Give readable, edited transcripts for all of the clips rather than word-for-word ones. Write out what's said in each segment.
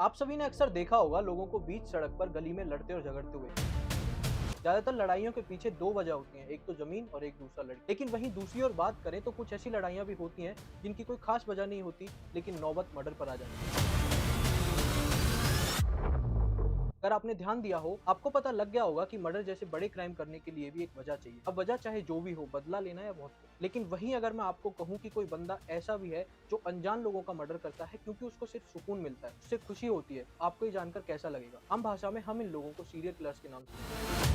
आप सभी ने अक्सर देखा होगा लोगों को बीच सड़क पर गली में लड़ते और झगड़ते हुए। ज्यादातर लड़ाइयों के पीछे दो वजह होती हैं, एक तो जमीन और एक दूसरा लड़की। लेकिन वहीं दूसरी ओर बात करें तो कुछ ऐसी लड़ाइयां भी होती हैं जिनकी कोई खास वजह नहीं होती, लेकिन नौबत मर्डर पर आ जाती है। अगर आपने ध्यान दिया हो, आपको पता लग गया होगा कि मर्डर जैसे बड़े क्राइम करने के लिए भी एक वजह चाहिए। अब वजह चाहे जो भी हो, बदला लेना या बहुत कुछ। लेकिन वहीं अगर मैं आपको कहूं कि कोई बंदा ऐसा भी है जो अनजान लोगों का मर्डर करता है क्योंकि उसको सिर्फ सुकून मिलता है, उससे खुशी होती है, आपको ये जानकर कैसा लगेगा? आम भाषा में हम इन लोगों को सीरियल किलर्स के नाम से।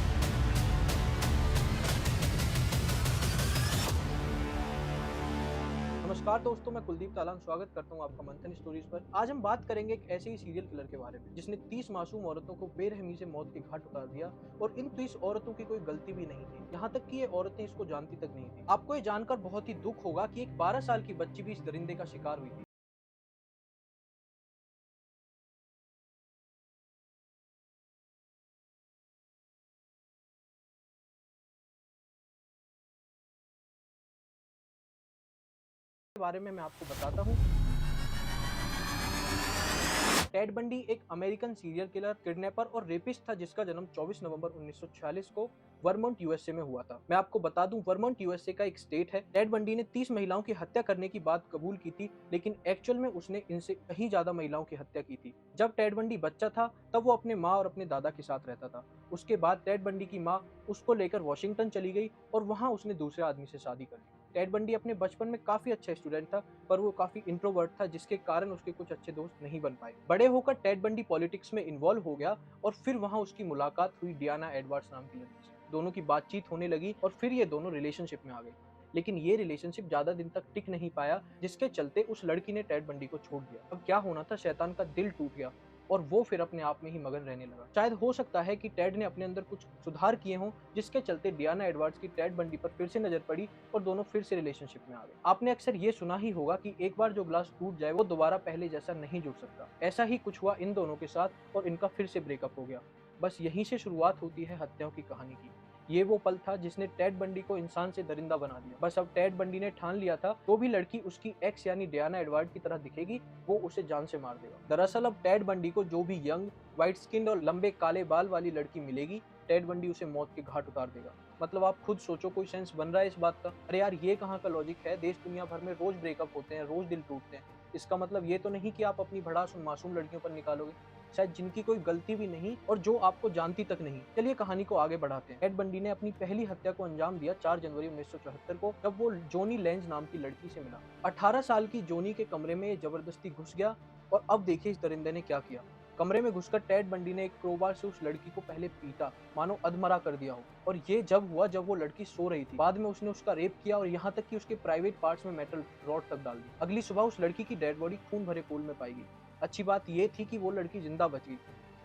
नमस्कार दोस्तों, मैं कुलदीप तालान स्वागत करता हूं आपका मंथन स्टोरीज पर। आज हम बात करेंगे एक ऐसे ही सीरियल किलर के बारे में जिसने 30 मासूम औरतों को बेरहमी से मौत के घाट उतार दिया और इन 30 औरतों की कोई गलती भी नहीं थी। यहाँ तक कि ये औरतें इसको जानती तक नहीं थी। आपको ये जानकर बहुत ही दुख होगा कि एक 12 साल की बच्ची भी इस दरिंदे का शिकार हुई थी। के बारे में मैं आपको बताता हूँ। टेड बंडी एक अमेरिकन सीरियल किलर, किडनैपर और रेपिस्ट था जिसका जन्म 24 नवंबर 1946 को वर्मोंट यूएसए में हुआ था। मैं आपको बता दूं, वर्मोंट यूएसए का एक स्टेट है। टेड बंडी ने 30 महिलाओं की हत्या करने की बात कबूल की थी, लेकिन एक्चुअल में उसने इनसे कहीं ज्यादा महिलाओं की हत्या की थी। जब टेड बंडी बच्चा था तब वो अपने माँ और अपने दादा के साथ रहता था। उसके बाद टेड बंडी की माँ उसको लेकर वॉशिंगटन चली गई और वहां उसने दूसरे आदमी से शादी कर ली। टेड बंडी अपने बचपन में काफी अच्छा स्टूडेंट था, पर वो काफी इंट्रोवर्ट था जिसके कारण उसके कुछ अच्छे दोस्त नहीं बन पाए। बड़े होकर टेड बंडी पॉलिटिक्स में इन्वॉल्व हो गया और फिर वहां उसकी मुलाकात हुई डियाना एडवर्ड्स नाम की लड़की से। दोनों की बातचीत होने लगी और फिर ये दोनों रिलेशनशिप में आ गए। लेकिन ये रिलेशनशिप ज्यादा दिन तक टिक नहीं पाया, जिसके चलते उस लड़की ने टेड बंडी को छोड़ दिया। अब क्या होना था, शैतान का दिल टूट गया और वो फिर अपने आप में ही मगन रहने लगा। शायद हो सकता है कि टेड ने अपने अंदर कुछ सुधार किए हों, जिसके चलते डियाना एडवर्ड्स की टेड बंडी पर फिर से नजर पड़ी और दोनों फिर से रिलेशनशिप में आ गए। आपने अक्सर ये सुना ही होगा कि एक बार जो ग्लास टूट जाए वो दोबारा पहले जैसा नहीं जुड़ सकता। ऐसा ही कुछ हुआ इन दोनों के साथ और इनका फिर से ब्रेकअप हो गया। बस यहीं से शुरुआत होती है हत्याओं की कहानी की। ये वो पल था जिसने टेड बंडी को इंसान से दरिंदा बना दिया। बस अब टेड बंडी ने ठान लिया था, तो भी लड़की उसकी एक्स यानी डियाना एडवर्ड की तरह दिखेगी, वो उसे जान से मार देगा। दरअसल अब टेड बंडी को जो भी यंग, व्हाइट स्किन और लंबे काले बाल वाली लड़की मिलेगी, टेड बंडी उसे मौत के घाट उतार देगा। मतलब आप खुद सोचो, कोई सेंस बन रहा है इस बात का? अरे यार, ये कहाँ का लॉजिक है? देश दुनिया भर में रोज ब्रेकअप होते हैं, रोज दिल टूटते हैं। इसका मतलब ये तो नहीं कि आप अपनी भड़ास उन मासूम लड़कियों पर निकालोगे, शायद जिनकी कोई गलती भी नहीं और जो आपको जानती तक नहीं। चलिए कहानी को आगे बढ़ाते हैं। टेड बंडी ने अपनी पहली हत्या को अंजाम दिया 4 जनवरी 1974 को, जब वो जोनी लेंज नाम की लड़की से मिला। 18 साल की जोनी के कमरे में जबरदस्ती घुस गया और अब देखिए इस दरिंदे ने क्या किया। कमरे में घुसकर टेड बंडी ने एक क्रोबार से उस लड़की को पहले पीटा, मानो अधमरा कर दिया हो। और ये जब हुआ जब वो लड़की सो रही थी। बाद में उसने उसका रेप किया और यहाँ तक कि उसके प्राइवेट पार्ट्स में मेटल रॉड तक डाल दी। अगली सुबह उस लड़की की डेड बॉडी खून भरे पूल में पाई गई। अच्छी बात ये थी कि वो लड़की जिंदा बच गई,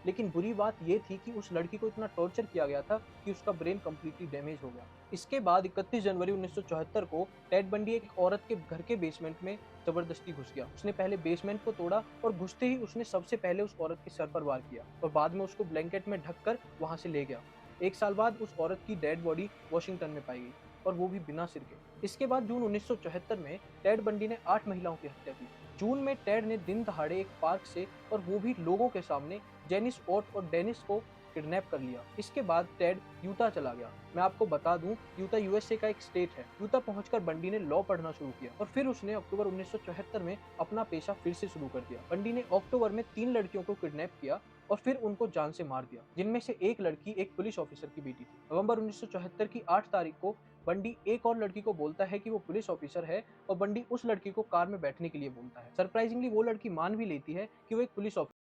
लेकिन बुरी बात ये थी कि उस लड़की को इतना टॉर्चर किया गया था कि उसका ब्रेन कंप्लीटली डैमेज हो गया। इसके बाद 31 जनवरी 1974 को टेड बंडी एक औरत के घर के बेसमेंट में जबरदस्ती घुस गया। उसने पहले बेसमेंट को तोड़ा और घुसते ही उसने सबसे पहले उस औरत के सर पर वार किया और बाद में उसको ब्लैंकेट में ढककर वहां से ले गया। एक साल बाद उस औरत की डेड बॉडी वॉशिंगटन में पाई गई, और वो भी बिना सिर के। इसके बाद जून 1974 में टेड बंडी ने 8 महिलाओं की हत्या की। जून में टेड ने दिन दहाड़े एक पार्क से, और वो भी लोगों के सामने, जेनिस ओट और डेनिस को किडनैप कर लिया। इसके बाद टेड यूता चला गया। मैं आपको बता दूं, यूता यूएसए का एक स्टेट है। यूता पहुंचकर बंडी ने लॉ पढ़ना शुरू किया और फिर उसने अक्टूबर 1974 में अपना पेशा फिर से शुरू कर दिया। बंडी ने अक्टूबर में 3 लड़कियों को किडनैप किया और फिर उनको जान से मार दिया, जिनमें से एक लड़की एक पुलिस ऑफिसर की बेटी थी। नवंबर 1974 की 8 तारीख को बंडी एक और लड़की को बोलता है कि वो पुलिस ऑफिसर है और बंडी उस लड़की को कार में बैठने के लिए बोलता है। सरप्राइजिंगली वो लड़की मान भी लेती है कि वो एक पुलिस ऑफिसर